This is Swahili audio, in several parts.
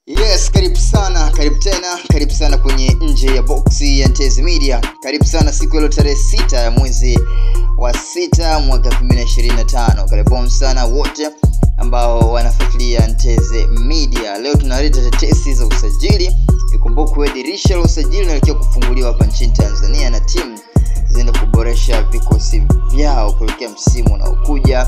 Yes, karibu sana kwenye nje ya boxi ya Nteze Media. Karibu sana siku ya tarehe 6 ya mwezi wa 6 mwaka 2025. Karibuni sana wote ambao wanafuatilia Nteze Media. Leo tunaleta tetesi za usajili. Ikumbukwe dirisha la usajili linaelekea kufunguliwa hapa nchini Tanzania na timu zinaenda kuboresha vikosi vyao kuelekea msimu unaokuja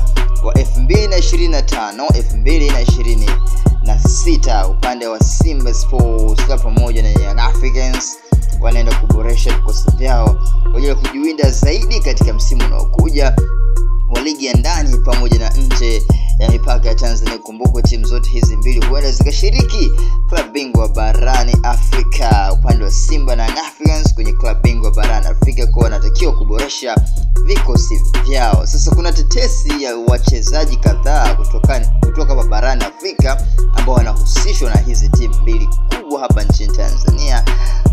wa 2025-2026. Upande wa Simba Sports pamoja na Young Africans wanaenda kuboresha vikosi vyao kwa ajili ya kujiwinda zaidi katika msimu unaokuja wa ligi ya ndani pamoja na nje ya mipaka ya Tanzania. Kumbukwe timu zote hizi mbili huenda zikashiriki klabu bingwa barani Afrika. Upande wa Simba na Young Africans kwenye klabu bingwa barani Afrika kwa wanatakiwa kuboresha vikosi vyao. Sasa kuna tetesi ya wachezaji kadhaa kutoka barani Afrika ambao wanahusishwa na hizi timu mbili kubwa hapa nchini Tanzania.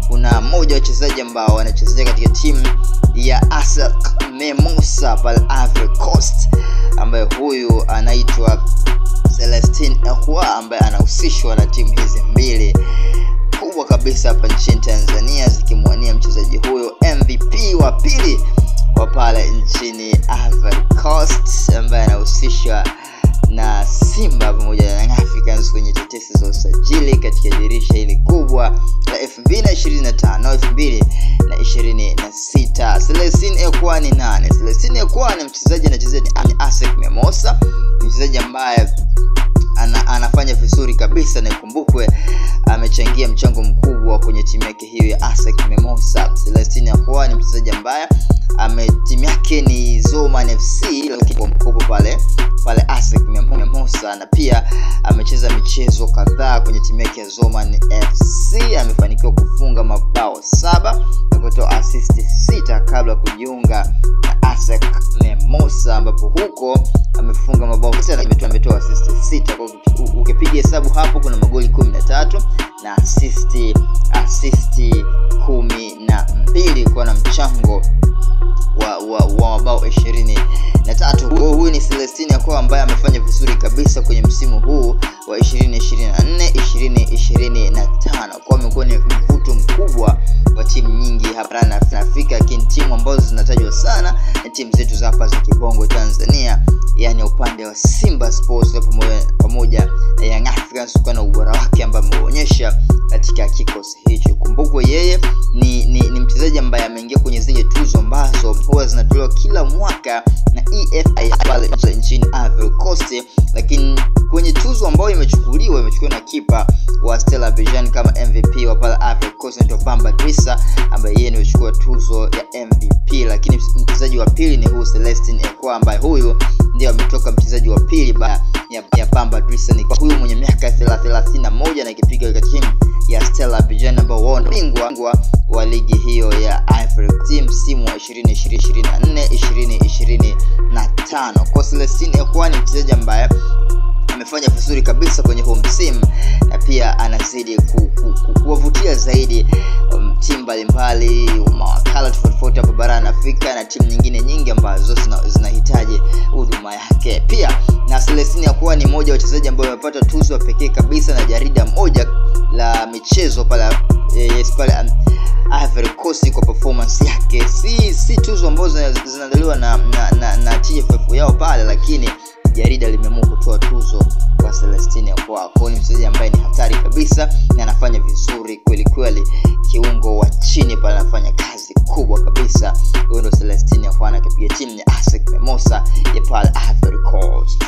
Kuna mmoja wa wachezaji ambao wanachezea katika timu ya ASEC Mimosas pale Ivory Coast, ambaye huyu anaitwa Celestine Ekwa, ambaye anahusishwa na timu hizi mbili kubwa kabisa hapa nchini Tanzania zikimwania mchezaji huyo MVP wa pili wa pale nchini Ivory Coast, ambaye anahusishwa na Simba pamoja na Young Africans kwenye tetesi za usajili katika dirisha hili kubwa la 2025-2026. Celestine Ekwa ni nani? Celestine Ekwa ni mchezaji anachezea ASEC Mimosas, mchezaji ambaye anafanya vizuri kabisa, na ikumbukwe amechangia mchango mkubwa kwenye timu yake hiyo ya ASEC Mimosas. Celestine Ekwa ni mchezaji ambaye timu yake ni Zoman FC, lakini mkubwa pale ASEC Mimosas, na pia amecheza michezo kadhaa kwenye timu yake ya Zoman FC. Amefanikiwa kufunga mabao 7 na kutoa assist 6 kabla ya kujiunga na ASEC Mimosas, ambapo huko amefunga mabao 6 na ametoa assist 6. Kwa ukipiga hesabu hapo kuna magoli 13 na assist 12 kwa na mchango wa mabao 23. Huyu ni Celestine Ekwa ambaye amefanya vizuri kabisa kwenye msimu huu wa 2024-2025. Kwa amekuwa ni mvuto mkubwa wa timu nyingi hapa barani Afrika, lakini timu ambazo zinatajwa sana na timu zetu za hapa za Kibongo Tanzania, yani upande wa Simba Sports pamoja na Young Africans kwa na ubora wake ambao ameonyesha katika kikosi hicho. Kumbukwe yeye ni mchezaji ambaye ameingia kwenye zile tuzo ambazo huwa zinatolewa kila mwaka na EFI pale nchini Ivory Coast, lakini kwenye tuzo ambayo imechukuliwa na kipa wa Stella Abidjan kama MVP wa pale Ivory Coast ni Bamba Drissa, ambaye yeye amechukua tuzo ya MVP. Lakini mchezaji wa pili ni huyu Celestine Ekwa, ambaye huyu ndio ametoka mchezaji wa pili baada ya Bamba Drissa, ni huyu mwenye miaka 31 na ikipiga katika timu ya Stella Abidjan ambao wao ni bingwa wa ligi hiyo ya Ivory Coast msimu wa 2024-2025. Kwa Celestine Ekwa ni mchezaji ambaye amefanya vizuri kabisa kwenye huu msimu, na pia anazidi kuwavutia zaidi timu mbalimbali, mawakala tofauti hapa barani Afrika na timu nyingi ambazo zinahitaji huduma yake. Pia na Celestine Ekwa ni mmoja wa wachezaji ambao wamepata tuzo pekee kabisa na jarida moja la michezo pale Ivory Coast kwa performance yake. Si tuzo ambazo zinaandaliwa na TFF yao pale, lakini jarida limeamua kutoa tuzo kwa Celestine Ekwa. Kwa ni mchezaji ambaye ni hatari kabisa na anafanya vizuri kweli, kiungo wa chini pale anafanya kazi kubwa kabisa. Huyo ndo Celestine Ekwa anakipiga timu ya ASEC Mimosas ya pale Ivory Coast.